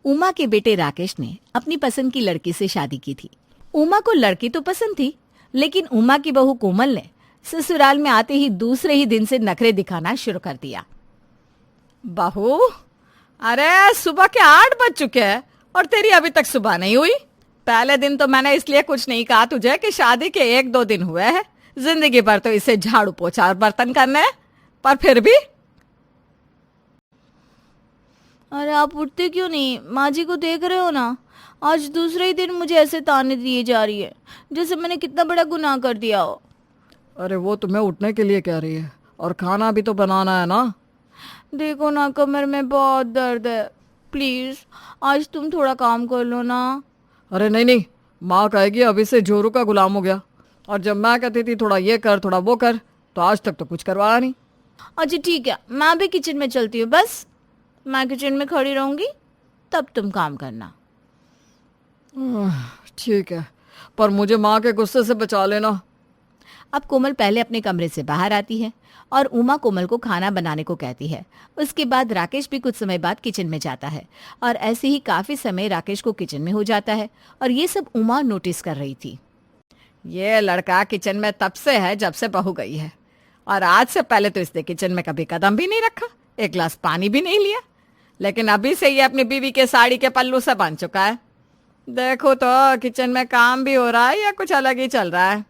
उमा के बेटे राकेश ने अपनी पसंद की लड़की से शादी की थी। उमा को लड़की तो पसंद थी, लेकिन उमा की बहू कोमल ने ससुराल में आते ही दूसरे ही दिन से नखरे दिखाना शुरू कर दिया। बहू, अरे सुबह के 8 बज चुके हैं और तेरी अभी तक सुबह नहीं हुई। पहले दिन तो मैंने इसलिए कुछ नहीं कहा तुझे कि शादी के 1-2 दिन हुए हैं, जिंदगी भर तो इसे झाड़ू पोछा और बर्तन करने हैं, पर फिर भी। अरे आप उठते क्यों नहीं? माँ जी को देख रहे हो ना, आज दूसरे ही दिन मुझे ऐसे ताने दिए जा रही है जैसे मैंने कितना बड़ा गुनाह कर दिया हो। अरे वो तुम्हें उठने के लिए कह रही है, और खाना भी तो बनाना है ना। देखो ना, कमर में बहुत दर्द है, प्लीज आज तुम थोड़ा काम कर लो ना। अरे नहीं नहीं, माँ कहेगी अभी से जोरू का गुलाम हो गया, और जब मैं कहती थी थोड़ा ये कर थोड़ा वो कर, तो आज तक तो कुछ करवाया नहीं। अच्छा ठीक है, मैं भी किचन में चलती हूँ। बस मैं किचन में खड़ी रहूंगी, तब तुम काम करना। ठीक है, पर मुझे माँ के गुस्से से बचा लेना। अब कोमल पहले अपने कमरे से बाहर आती है और उमा कोमल को खाना बनाने को कहती है। उसके बाद राकेश भी कुछ समय बाद किचन में जाता है और ऐसे ही काफी समय राकेश को किचन में हो जाता है और ये सब उमा नोटिस कर रही थी। ये लड़का किचन में तब से है जब से बहू गई है, और आज से पहले तो इसने किचन में कभी कदम भी नहीं रखा, एक गिलास पानी भी नहीं लिया, लेकिन अभी से ये अपनी बीवी के साड़ी के पल्लू से बन चुका है। देखो तो किचन में काम भी हो रहा है या कुछ अलग ही चल रहा है।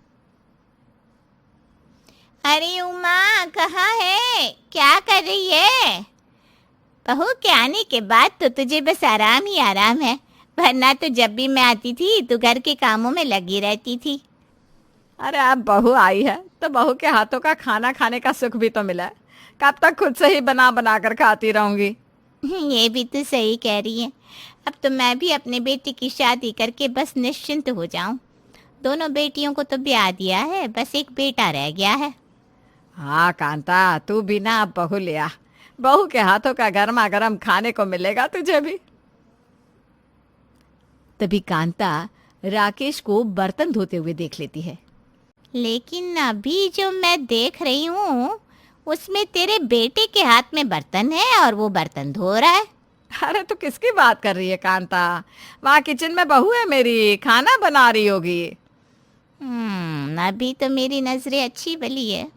अरे उमा, कहाँ है? क्या कर रही है? बहू के आने के बाद तो तुझे बस आराम ही आराम है, वरना तो जब भी मैं आती थी तो घर के कामों में लगी रहती थी। अरे अब बहू आई है तो बहू के हाथों का खाना खाने का सुख भी तो मिला है। कब तक खुद से ही बना बना कर खाती रहूंगी। ये भी तो सही कह रही है। अब तो मैं भी अपने बेटी की शादी करके बस निश्चिंत हो जाऊं। दोनों बेटियों को तो ब्याह दिया है, बस एक बेटा रह गया है। हाँ कांता, तू भी ना अब बहू लिया, बहू के हाथों का गर्मा गर्म खाने को मिलेगा तुझे भी। तभी कांता राकेश को बर्तन धोते हुए देख लेती है। लेकिन अभी जो मैं देख रही हूँ उसमें तेरे बेटे के हाथ में बर्तन है और वो बर्तन धो रहा है। अरे तू किसकी बात कर रही है कांता? वहाँ किचन में बहू है मेरी, खाना बना रही होगी। अभी तो मेरी नजरें अच्छी भली है,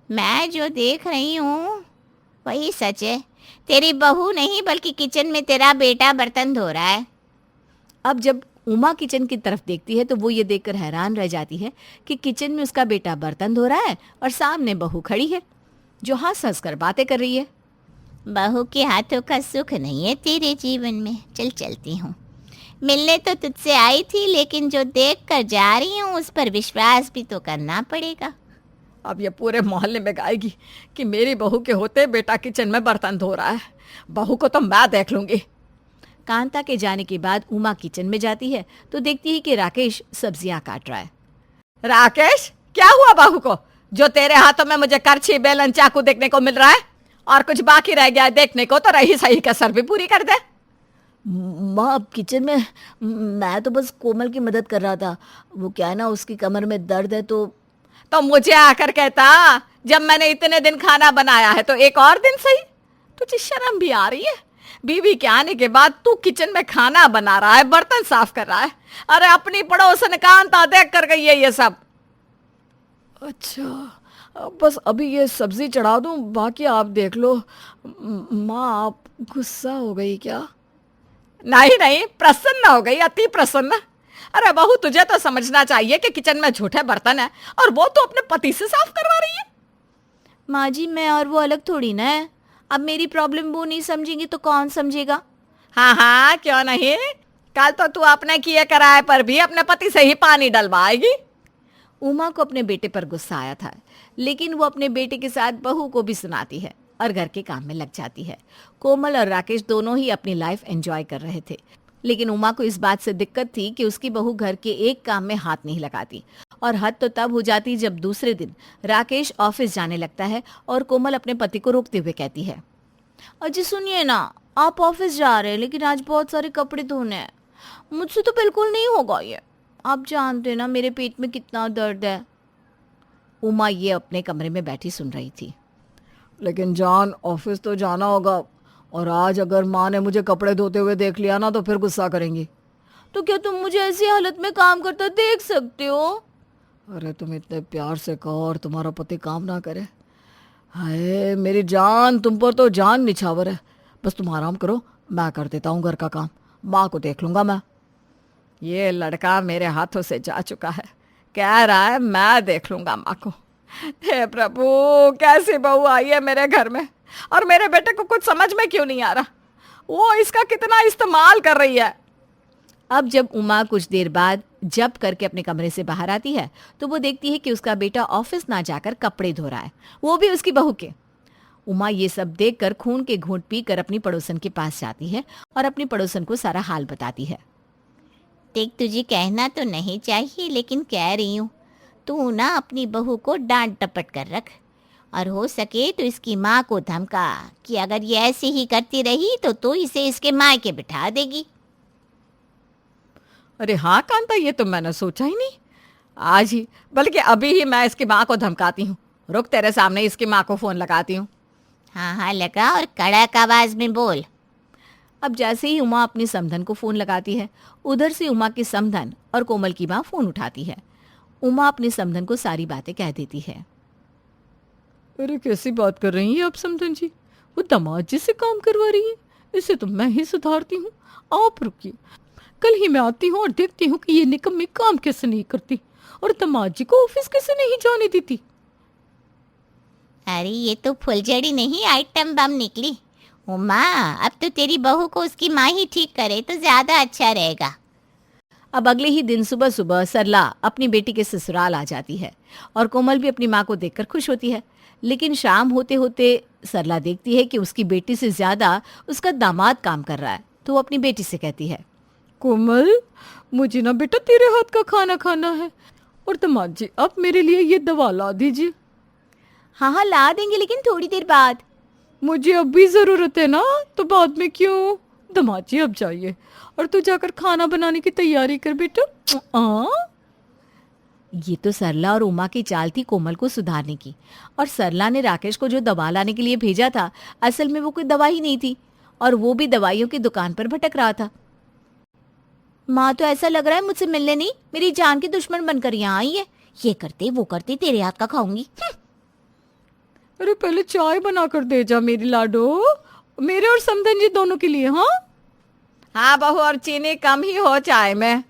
मैं जो देख रही हूँ वही सच है। तेरी बहू नहीं बल्कि किचन में तेरा बेटा बर्तन धो रहा है। अब जब उमा किचन की तरफ देखती है तो वो ये देखकर हैरान रह जाती है कि किचन में उसका बेटा बर्तन धो रहा है और सामने बहू खड़ी है जो हंस हंस कर बातें कर रही है। बहू के हाथों का सुख नहीं है तेरे जीवन में। चल चलती हूँ, मिलने तो तुझसे आई थी, लेकिन जो देख कर जा रही हूँ उस पर विश्वास भी तो करना पड़ेगा। अब ये पूरे मोहल्ले में गाएगी कि मेरी बहू के होते बेटा किचन में बर्तन धो रहा है। बहू को तो मैं देख लूंगी। कांता के जाने के बाद उमा किचन में जाती है तो देखती है कि राकेश सब्जियां काट रहा है। राकेश, क्या हुआ बहू को जो तेरे हाथों में मुझे करछी बेलन चाकू देखने को मिल रहा है, और कुछ बाकी रह गया है देखने को तो रही सही कसर भी पूरी कर दे। माँ अब किचन में मैं तो बस कोमल की मदद कर रहा था। वो क्या है ना, उसकी कमर में दर्द है तो मुझे आकर कहता, जब मैंने इतने दिन खाना बनाया है तो एक और दिन सही। तुझे शर्म भी आ रही है? बीवी के आने के बाद तू किचन में खाना बना रहा है, बर्तन साफ कर रहा है। अरे अपनी पड़ोसन कांता देख कर गई है ये सब। अच्छा, बस अभी ये सब्जी चढ़ा दूं, बाकी आप देख लो। माँ आप गुस्सा हो गई क्या? नहीं नहीं, प्रसन्न हो गई, अति प्रसन्न। अरे बहू, तुझे तो समझना चाहिए कि किचन में झूठे बर्तन है और वो तो अपने पति से साफ करवा रही है। माँ जी, मैं और वो अलग थोड़ी ना है। अब मेरी प्रॉब्लम वो नहीं समझेंगी तो कौन समझेगा? हाँ हाँ, क्यों नहीं। कल तो तू अपने किए कराए पर भी अपने पति से ही पानी डलवाएगी। उमा को अपने बेटे पर गुस्सा आया था, लेकिन वो अपने बेटे के साथ बहू को भी सुनाती है और घर के काम में लग जाती है। कोमल और राकेश दोनों ही अपनी लाइफ एंजॉय कर रहे थे, लेकिन उमा को इस बात से दिक्कत थी कि उसकी बहू घर के एक काम में हाथ नहीं लगाती। और हद तो तब हो जाती जब दूसरे दिन राकेश ऑफिस जाने लगता है और कोमल अपने पति को रोकते हुए कहती है, अजी सुनिए ना, आप ऑफिस जा रहे हैं लेकिन आज बहुत सारे कपड़े धोने हैं, मुझसे तो बिल्कुल नहीं होगा ये। आप जानते हैं ना मेरे पेट में कितना दर्द है। उमा ये अपने कमरे में बैठी सुन रही थी। लेकिन जान, ऑफिस तो जाना होगा और आज अगर माँ ने मुझे कपड़े धोते हुए देख लिया ना तो फिर गुस्सा करेंगी। तो क्या तुम मुझे ऐसी हालत में काम करता देख सकते हो? अरे तुम इतने प्यार से कहो और तुम्हारा पति काम ना करे। हाय मेरी जान, तुम पर तो जान निछावर है। बस तुम आराम करो, मैं कर देता हूँ घर का काम, माँ को देख लूंगा मैं। ये लड़का मेरे हाथों से जा चुका है, कह रहा है मैं देख लूंगा माँ को। हे प्रभु, कैसी बहू आई है मेरे घर में, और मेरे बेटे को कुछ समझ में क्यों नहीं आ रहा, वो इसका कितना इस्तेमाल कर रही है। अब जब उमा कुछ देर बाद जब करके अपने कमरे से बाहर आती है तो वो देखती है कि उसका बेटा ऑफिस ना जाकर कपड़े धो रहा है, वो भी उसकी बहू के। उमा ये सब देखकर खून के घूंट पीकर अपनी पड़ोसन के पास जाती है और अपनी पड़ोसन को सारा हाल बताती है। देख, तुझे कहना तो नहीं चाहिए लेकिन कह रही हूँ, तू ना अपनी बहू को डांट टपट कर रख, और हो सके तो इसकी माँ को धमका कि अगर ये ऐसे ही करती रही तो इसे इसके मायके बिठा देगी। अरे हाँ कांता, ये तो मैंने सोचा ही नहीं। आज ही, बल्कि अभी ही मैं इसकी माँ को धमकाती हूँ। रुक, तेरे सामने इसकी माँ को फोन लगाती हूँ। हाँ लगा, और कड़क आवाज में बोल। अब जैसे ही उमा अपनी समधन को फोन लगाती है, उधर से उमा की समधन और कोमल की माँ फोन उठाती है। उमा अपनी समधन को सारी बातें कह देती है। अरे कैसी बात कर रही हैं आप समधन जी, वो दामाद जी से काम करवा रही है, इसे तो मैं ही सुधारती हूँ। आप रुकिए, कल ही मैं आती हूँ और देखती हूँ कि ये निकम्मी काम कैसे नहीं करती और दामाद जी को ऑफिस कैसे नहीं जाने देती। अरे ये तो फुलझड़ी नहीं, आइटम बम निकली। उमा, अब तो तेरी बहू को उसकी माँ ही ठीक करे तो ज्यादा अच्छा रहेगा। अब अगले ही दिन सुबह सुबह सरला अपनी बेटी के ससुराल आ जाती है और कोमल भी अपनी माँ को देखकर खुश होती है। लेकिन शाम होते होते सरला देखती है कि उसकी बेटी से ज्यादा उसका दामाद काम कर रहा है, तो वो अपनी बेटी से कहती है, कोमल, मुझे ना बेटा तेरे हाथ का खाना खाना है, और दामाद जी आप मेरे लिए ये दवा ला दीजिए। हाँ ला देंगे, लेकिन थोड़ी देर बाद। मुझे अब भी जरूरत है ना, तो बाद में क्यों। दामाद जी अब जाइए और तू जाकर खाना बनाने की तैयारी कर बेटा। ये तो सरला और उमा की चाल थी कोमल को सुधारने की, और सरला ने राकेश को जो दवा लाने के लिए भेजा था, असल में वो कोई दवा ही नहीं थी, और वो भी दवाइयों की दुकान पर भटक रहा था। माँ तो ऐसा लग रहा है मुझसे मिलने नहीं, मेरी जान की दुश्मन बनकर यहाँ आई है। ये करते वो करते तेरे हाथ का खाऊंगी। अरे पहले चाय बना कर दे जा मेरी लाडो, मेरे और समधन जी दोनों के लिए। हाँ बहू, और चीनी कम ही हो चाय में।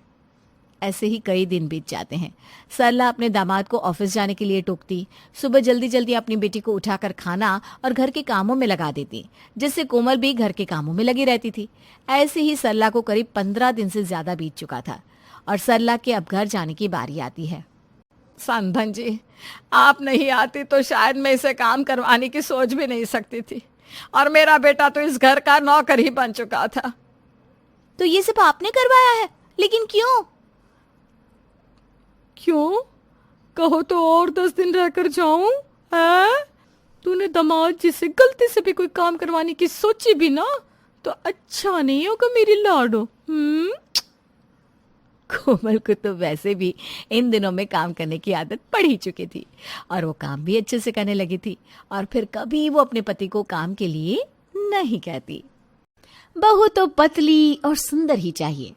ऐसे ही कई दिन बीत जाते हैं। सरला अपने दामाद को ऑफिस जाने के लिए टोकती, सुबह जल्दी जल्दी अपनी बेटी को उठाकर खाना और घर के कामों में लगा देती, जिससे कोमल भी घर के कामों में लगी रहती थी। ऐसे ही सरला को करीब 15 दिन से ज्यादा बीत चुका था और सरला के अब घर जाने की बारी आती है। समधन जी, आप नहीं आती तो शायद मैं इसे काम करवाने की सोच भी नहीं सकती थी, और मेरा बेटा तो इस घर का नौकर ही बन चुका था। तो ये सब आपने करवाया है, लेकिन क्यों? क्यों कहो तो और 10 दिन रहकर जाऊं? है तूने दामाद जी से गलती से भी कोई काम करवाने की सोची भी ना तो अच्छा नहीं होगा मेरी लाडो। कोमल को तो वैसे भी इन दिनों में काम करने की आदत पड़ ही चुकी थी और वो काम भी अच्छे से करने लगी थी, और फिर कभी वो अपने पति को काम के लिए नहीं कहती। बहू तो पतली और सुंदर ही चाहिए।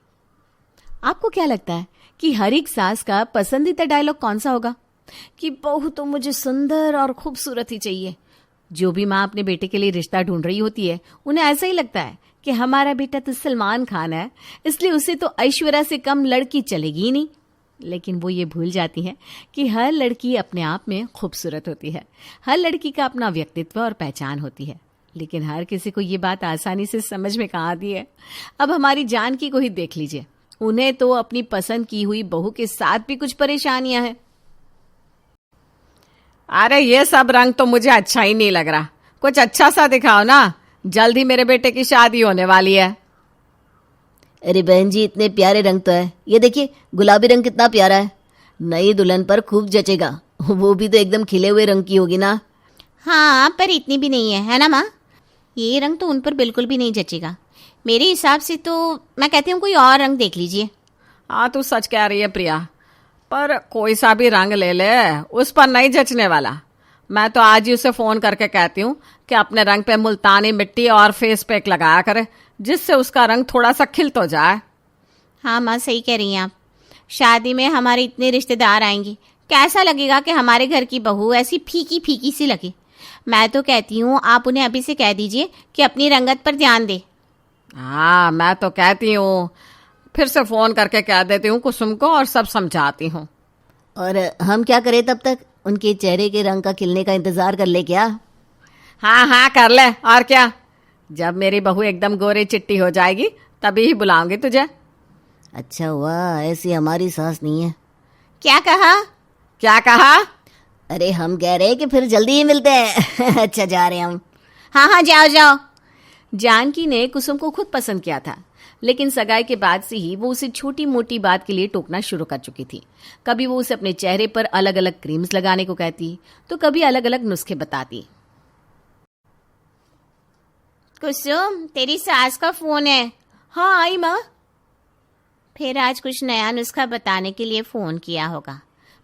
आपको क्या लगता है कि हर एक सास का पसंदीदा डायलॉग कौन सा होगा? कि बहू तो मुझे सुंदर और खूबसूरत ही चाहिए। जो भी माँ अपने बेटे के लिए रिश्ता ढूंढ रही होती है, उन्हें ऐसा ही लगता है कि हमारा बेटा तो सलमान खान है, इसलिए उसे तो ऐश्वर्या से कम लड़की चलेगी ही नहीं। लेकिन वो ये भूल जाती है कि हर लड़की अपने आप में खूबसूरत होती है, हर लड़की का अपना व्यक्तित्व और पहचान होती है। लेकिन हर किसी को ये बात आसानी से समझ में कहाँ आती है। अब हमारी जानकी को ही देख लीजिए, उन्हें तो अपनी पसंद की हुई बहू के साथ भी कुछ परेशानियां हैं। अरे ये सब रंग तो मुझे अच्छा ही नहीं लग रहा, कुछ अच्छा सा दिखाओ ना, जल्द ही मेरे बेटे की शादी होने वाली है। अरे बहन जी, इतने प्यारे रंग तो है, ये देखिए गुलाबी रंग कितना प्यारा है, नई दुल्हन पर खूब जचेगा। वो भी तो एकदम खिले हुए रंग की होगी ना। हाँ, पर इतनी भी नहीं है ना माँ? ये रंग तो उन पर बिल्कुल भी नहीं जचेगा। मेरे हिसाब से तो मैं कहती हूँ कोई और रंग देख लीजिए। हाँ तू सच कह रही है प्रिया, पर कोई सा भी रंग ले ले, उस पर नहीं जचने वाला। मैं तो आज ही उसे फोन करके कहती हूँ कि अपने रंग पे मुल्तानी मिट्टी और फेस पैक लगाया करे, जिससे उसका रंग थोड़ा सा खिल तो जाए। हाँ माँ, सही कह रही हैं आप। शादी में हमारे इतने रिश्तेदार आएंगे, कैसा लगेगा कि हमारे घर की बहू ऐसी फीकी फीकी सी लगे। मैं तो कहती हूँ आप उन्हें अभी से कह दीजिए कि अपनी रंगत पर ध्यान दे। हाँ, मैं तो कहती हूँ, फिर से फोन करके कह देती हूँ कुसुम को और सब समझाती हूँ। और हम क्या करें तब तक? उनके चेहरे के रंग का खिलने का इंतजार कर ले क्या? हाँ हाँ, कर ले, और क्या। जब मेरी बहू एकदम गोरी चिट्टी हो जाएगी तभी ही बुलाऊंगी तुझे। अच्छा हुआ ऐसी हमारी सास नहीं है। क्या कहा? क्या कहा? अरे हम कह रहे हैं कि फिर जल्दी ही मिलते हैं। अच्छा, जा रहे हैं हम। हाँ हाँ, जाओ जाओ। जानकी ने कुसुम को खुद पसंद किया था, लेकिन सगाई के बाद से ही वो उसे छोटी मोटी बात के लिए टोकना शुरू कर चुकी थी। कभी वो उसे अपने चेहरे पर अलग अलग क्रीम्स लगाने को कहती, तो कभी अलग अलग नुस्खे बताती। कुसुम, तेरी सास का फोन है। हाँ आई माँ। फिर आज कुछ नया नुस्खा बताने के लिए फोन किया होगा,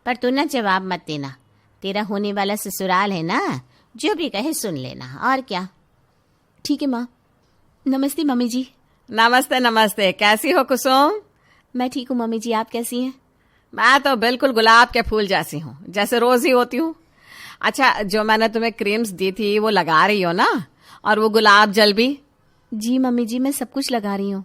पर तू ना जवाब मत देना। तेरा होने वाला ससुराल है ना, जो भी कहे सुन लेना, और क्या। ठीक है माँ। नमस्ते मम्मी जी। नमस्ते नमस्ते, कैसी हो कुसुम? मैं ठीक हूँ मम्मी जी, आप कैसी हैं? मैं तो बिल्कुल गुलाब के फूल जैसी हूँ, जैसे रोज ही होती हूँ। अच्छा, जो मैंने तुम्हें क्रीम्स दी थी वो लगा रही हो ना? और वो गुलाब जल भी? जी मम्मी जी, मैं सब कुछ लगा रही हूँ।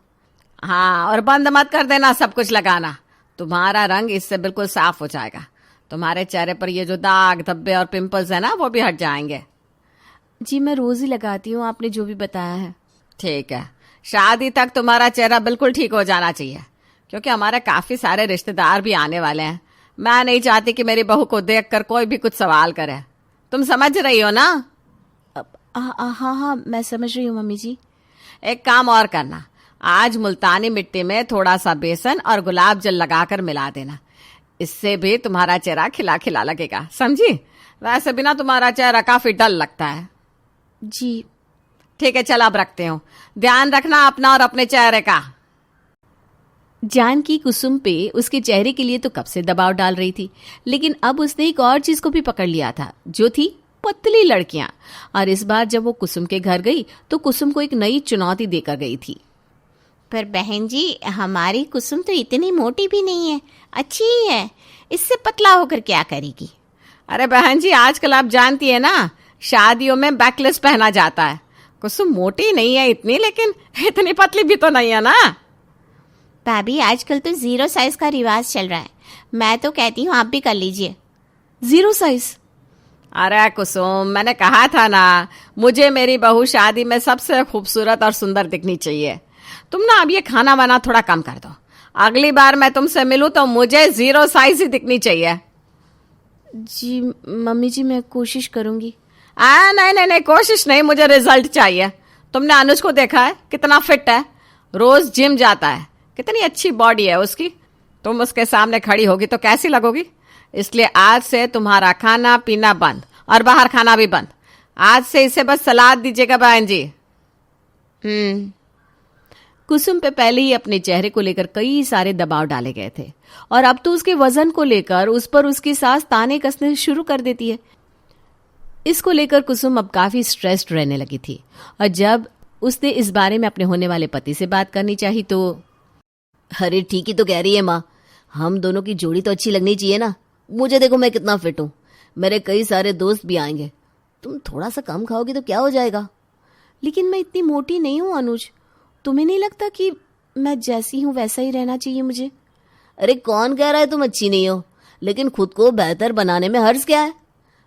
हाँ, और बंद मत कर देना सब कुछ लगाना, तुम्हारा रंग इससे बिल्कुल साफ हो जाएगा। तुम्हारे चेहरे पर ये जो दाग धब्बे और पिंपल्स है ना, वो भी हट जाएंगे। जी मैं रोज ही लगाती हूँ, आपने जो भी बताया है। ठीक है, शादी तक तुम्हारा चेहरा बिल्कुल ठीक हो जाना चाहिए, क्योंकि हमारे काफी सारे रिश्तेदार भी आने वाले हैं। मैं नहीं चाहती कि मेरी बहू को देखकर कोई भी कुछ सवाल करे। तुम समझ रही हो ना? हाँ हाँ, मैं समझ रही हूँ मम्मी जी। एक काम और करना, आज मुल्तानी मिट्टी में थोड़ा सा बेसन और गुलाब जल लगाकर मिला देना, इससे भी तुम्हारा चेहरा खिला खिला लगेगा, समझी? वैसे भी ना तुम्हारा चेहरा काफी डल लगता है। जी ठीक है, चल अब रखते हो। ध्यान रखना अपना और अपने चेहरे का। जानकी कुसुम पे उसके चेहरे के लिए तो कब से दबाव डाल रही थी, लेकिन अब उसने एक और चीज को भी पकड़ लिया था, जो थी पतली लड़कियां। और इस बार जब वो कुसुम के घर गई तो कुसुम को एक नई चुनौती देकर गई थी। पर बहन जी, हमारी कुसुम तो इतनी मोटी भी नहीं है, अच्छी ही है, इससे पतला होकर क्या करेगी? अरे बहन जी, आजकल आप जानती है ना, शादियों में बैकलेस पहना जाता है। कुसुम मोटी नहीं है इतनी, लेकिन इतनी पतली भी तो नहीं है ना। भाभी, आजकल तो 0 साइज का रिवाज चल रहा है, मैं तो कहती हूँ आप भी कर लीजिए। 0 साइज? अरे कुसुम, मैंने कहा था ना, मुझे मेरी बहू शादी में सबसे खूबसूरत और सुंदर दिखनी चाहिए। तुम ना अब ये खाना वाना थोड़ा कम कर दो। अगली बार मैं तुमसे मिलूं तो मुझे 0 साइज ही दिखनी चाहिए। जी मम्मी जी, मैं कोशिश करूंगी। नहीं नहीं नहीं, कोशिश नहीं, मुझे रिजल्ट चाहिए। तुमने अनुज को देखा है, कितना फिट है, रोज जिम जाता है, कितनी अच्छी बॉडी है उसकी। तुम उसके सामने खड़ी होगी तो कैसी लगोगी? इसलिए आज से तुम्हारा खाना पीना बंद और बाहर खाना भी बंद। आज से इसे बस सलाद दीजिएगा बहन जी। कुसुम पे पहले ही अपने चेहरे को लेकर कई सारे दबाव डाले गए थे, और अब तो उसके वजन को लेकर उस पर उसकी सास ताने कसने शुरू कर देती है। इसको लेकर कुसुम अब काफी स्ट्रेस्ड रहने लगी थी, और जब उसने इस बारे में अपने होने वाले पति से बात करनी चाहिए तो अरे ठीक ही तो कह रही है माँ, हम दोनों की जोड़ी तो अच्छी लगनी चाहिए ना। मुझे देखो, मैं कितना फिट हूँ, मेरे कई सारे दोस्त भी आएंगे। तुम थोड़ा सा कम खाओगी तो क्या हो जाएगा? लेकिन मैं इतनी मोटी नहीं हूँ अनुज, तुम्हें नहीं लगता कि मैं जैसी हूँ वैसा ही रहना चाहिए मुझे? अरे कौन कह रहा है तुम अच्छी नहीं हो, लेकिन खुद को बेहतर बनाने में हर्ज क्या है?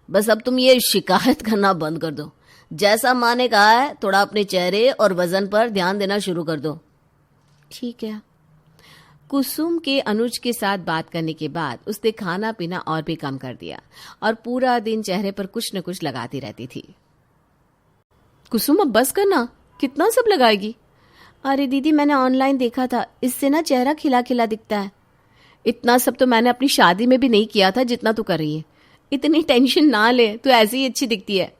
बस अब तुम ये शिकायत करना बंद कर दो। जैसा माँ ने कहा है, थोड़ा अपने चेहरे और वजन पर ध्यान देना शुरू कर दो। ठीक है। कुसुम के अनुज के साथ बात करने के बाद उसने खाना पीना और भी कम कर दिया, और पूरा दिन चेहरे पर कुछ न कुछ लगाती रहती थी। कुसुम अब बस करना, कितना सब लगाएगी? अरे दीदी, मैंने ऑनलाइन देखा था, इससे ना चेहरा खिला खिला दिखता है। इतना सब तो मैंने अपनी शादी में भी नहीं किया था जितना तू कर रही है। इतनी टेंशन ना ले, तू ऐसे ही अच्छी दिखती है।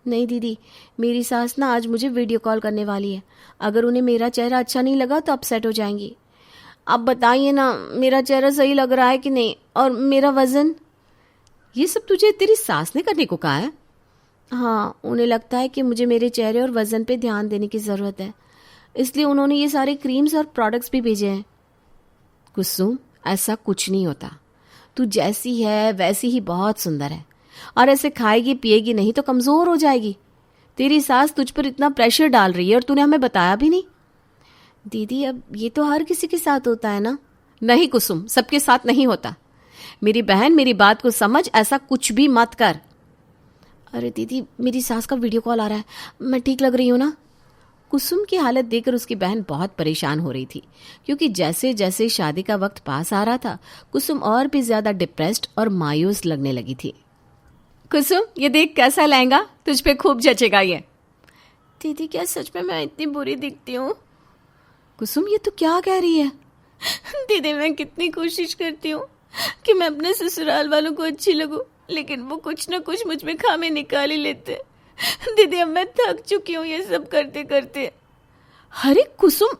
नहीं दीदी, मेरी सास ना आज मुझे वीडियो कॉल करने वाली है, अगर उन्हें मेरा चेहरा अच्छा नहीं लगा तो अपसेट हो जाएंगी। आप बताइए ना, मेरा चेहरा सही लग रहा है कि नहीं, और मेरा वजन? ये सब तुझे तेरी सास ने करने को कहा है? हाँ, उन्हें लगता है कि मुझे मेरे चेहरे और वजन पे ध्यान देने की ज़रूरत है, इसलिए उन्होंने ये सारे क्रीम्स और प्रोडक्ट्स भी भेजे हैं। कुसुम, ऐसा कुछ नहीं होता। तू जैसी है वैसी ही बहुत सुंदर है, और ऐसे खाएगी पिएगी नहीं तो कमज़ोर हो जाएगी। तेरी सास तुझ पर इतना प्रेशर डाल रही है और तूने हमें बताया भी नहीं। दीदी, अब ये तो हर किसी के साथ होता है ना? नहीं कुसुम, सबके साथ नहीं होता। मेरी बहन, मेरी बात को समझ, ऐसा कुछ भी मत कर। अरे दीदी, मेरी सास का वीडियो कॉल आ रहा है, मैं ठीक लग रही हूँ ना? कुसुम की हालत देखकर उसकी बहन बहुत परेशान हो रही थी, क्योंकि जैसे जैसे शादी का वक्त पास आ रहा था, कुसुम और भी ज्यादा डिप्रेस्ड और मायूस लगने लगी थी। कुसुम, ये देख कैसा लहंगा, तुझ पे खूब जचेगा ये। दीदी, क्या सच में मैं इतनी बुरी दिखती हूँ? कुसुम, ये तू क्या कह रही है? दीदी, मैं कितनी कोशिश करती हूँ कि मैं अपने ससुराल वालों को अच्छी लगूं, लेकिन वो कुछ ना कुछ मुझ में खामी निकाल ही लेते। दीदी, अब मैं थक चुकी हूँ ये सब करते करते। अरे कुसुम,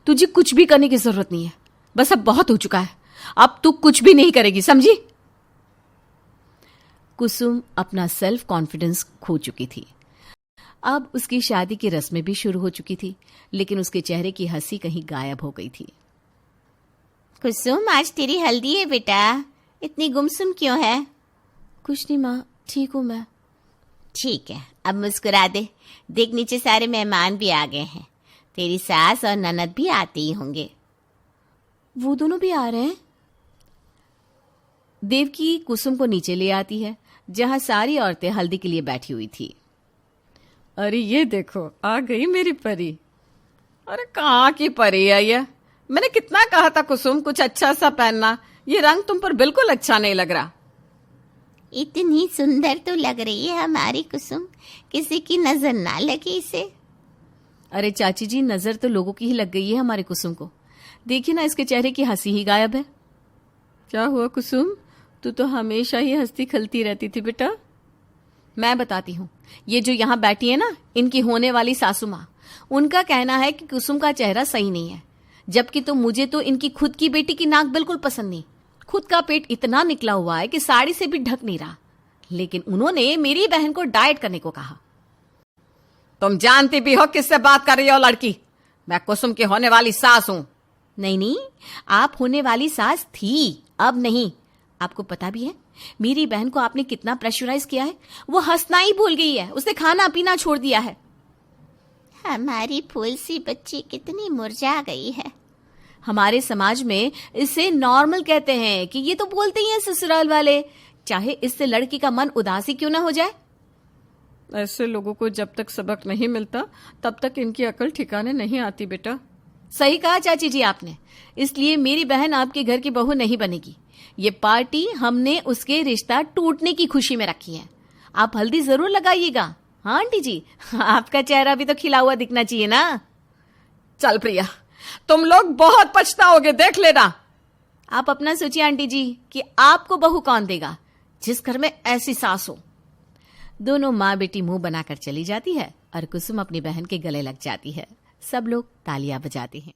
तुझे कुछ भी करने की जरूरत नहीं है, बस अब बहुत हो चुका है। अब तू कुछ भी नहीं करेगी, समझी? कुसुम अपना सेल्फ कॉन्फिडेंस खो चुकी थी। अब उसकी शादी की रस्में भी शुरू हो चुकी थी, लेकिन उसके चेहरे की हंसी कहीं गायब हो गई थी। कुसुम, आज तेरी हल्दी है बेटा, इतनी गुमसुम क्यों है? कुछ नहीं माँ, ठीक हूँ मैं। ठीक है, अब मुस्कुरा दे। देख, नीचे सारे मेहमान भी आ गए हैं, तेरी सास और ननद भी आते ही होंगे। वो दोनों भी आ रहे हैं? देवकी कुसुम को नीचे ले आती है, जहां सारी औरतें हल्दी के लिए बैठी हुई थी। अरे ये देखो, आ गई मेरी परी। अरे कहाँ की परी है ये? मैंने कितना कहा था कुसुम, कुछ अच्छा सा पहनना, ये रंग तुम पर बिल्कुल अच्छा नहीं लग रहा। इतनी सुंदर तो लग रही है हमारी कुसुम, किसी की नजर ना लगे इसे। अरे चाची जी, नजर तो लोगों की ही लग गई है हमारे कुसुम को। देखिए ना, इसके चेहरे की हंसी ही गायब है। क्या हुआ कुसुम, तू तो हमेशा ही हंसती खिलती रहती थी बेटा। मैं बताती हूँ, ये जो यहाँ बैठी है ना, इनकी होने वाली सासू माँ, उनका कहना है कि कुसुम का चेहरा सही नहीं है, जबकि तो मुझे तो इनकी खुद की बेटी की नाक बिल्कुल पसंद नहीं। खुद का पेट इतना निकला हुआ है कि साड़ी से भी ढक नहीं रहा, लेकिन उन्होंने मेरी बहन को डाइट करने को कहा। तुम जानती भी हो किससे बात कर रही हो लड़की? मैं कुसुम की होने वाली सास हूँ। नहीं नहीं, आप होने वाली सास थी, अब नहीं। आपको पता भी है मेरी बहन को आपने कितना प्रेशराइज किया है? वो हंसना ही भूल गई है, उसने खाना पीना छोड़ दिया है। हमारी फूल सी बच्ची कितनी मुरझा गई है। हमारे समाज में इसे नॉर्मल कहते हैं कि ये तो बोलते ही हैं ससुराल वाले, चाहे इससे लड़की का मन उदासी क्यों ना हो जाए। ऐसे लोगों को जब तक सबक नहीं मिलता तब तक इनकी अकल ठिकाने नहीं आती बेटा। सही कहा चाची जी आपने, इसलिए मेरी बहन आपके घर की बहू नहीं बनेगी। ये पार्टी हमने उसके रिश्ता टूटने की खुशी में रखी है। आप हल्दी जरूर लगाइएगा। हाँ आंटी जी, आपका चेहरा भी तो खिला हुआ दिखना चाहिए ना। चल प्रिया, तुम लोग बहुत पछताओगे, देख लेना। आप अपना सोचिए आंटी जी कि आपको बहू कौन देगा जिस घर में ऐसी सास हो। दोनों माँ बेटी मुंह बनाकर चली जाती है और कुसुम अपनी बहन के गले लग जाती है। सब लोग तालियां बजाते हैं।